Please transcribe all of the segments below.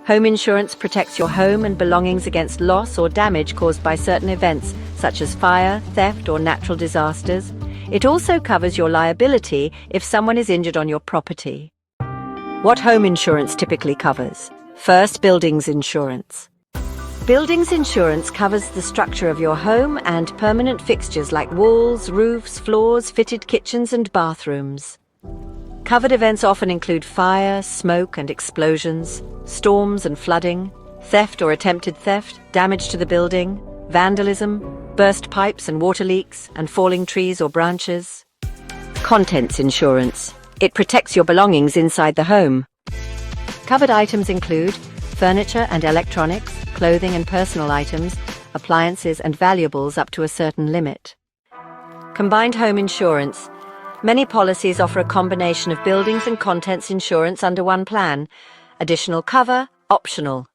Home insurance protects your home and belongings against loss or damage caused by certain events, such as fire, theft, or natural disasters. It also covers your liability if someone is injured on your property. What home insurance typically covers? First, buildings insurance. Buildings insurance covers the structure of your home and permanent fixtures like walls, roofs, floors, fitted kitchens, and bathrooms. Covered events often include fire, smoke, and explosions, storms and flooding, theft or attempted theft, damage to the building, vandalism, burst pipes and water leaks, and falling trees or branches. Contents insurance. It protects your belongings inside the home. Covered items include furniture and electronics, clothing and personal items, appliances and valuables up to a certain limit. Combined home insurance. Many policies offer a combination of buildings and contents insurance under one plan. Additional cover, optional.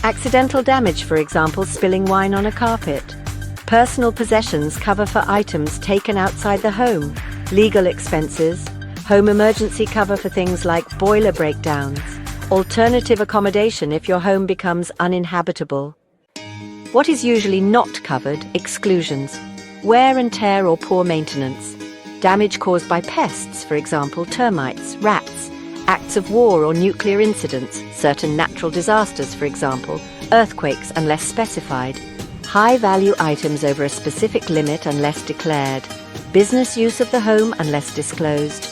Accidental damage, for example, spilling wine on a carpet. Personal possessions cover for items taken outside the home. Legal expenses. Home emergency cover for things like boiler breakdowns. Alternative accommodation if your home becomes uninhabitable. What is usually not covered? Exclusions. Wear and tear or poor maintenance. Damage caused by pests, for example, termites, rats, acts of war or nuclear incidents, certain natural disasters, for example, earthquakes unless specified, high-value items over a specific limit unless declared, business use of the home unless disclosed,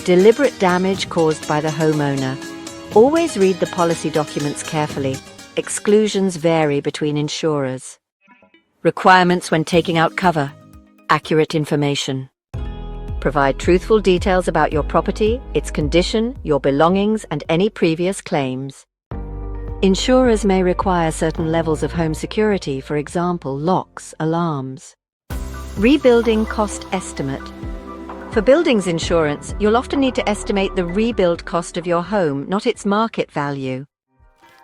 deliberate damage caused by the homeowner. Always read the policy documents carefully. Exclusions vary between insurers. Requirements when taking out cover. Accurate information. Provide truthful details about your property, its condition, your belongings, and any previous claims. Insurers may require certain levels of home security, for example, locks, alarms. Rebuilding cost estimate. For buildings insurance, you'll often need to estimate the rebuild cost of your home, not its market value.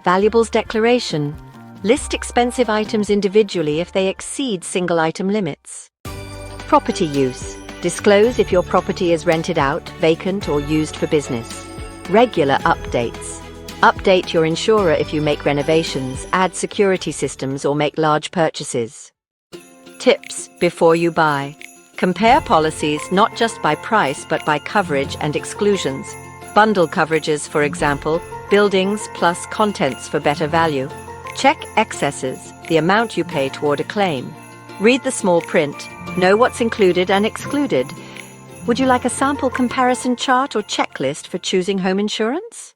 Valuables declaration. List expensive items individually if they exceed single-item limits. Property use. Disclose if your property is rented out, vacant, or used for business. Regular updates. Update your insurer if you make renovations, add security systems, or make large purchases. Tips before you buy. Compare policies not just by price but by coverage and exclusions. Bundle coverages, for example, buildings plus contents for better value. Check excesses, the amount you pay toward a claim. Read the small print. Know what's included and excluded. Would you like a sample comparison chart or checklist for choosing home insurance?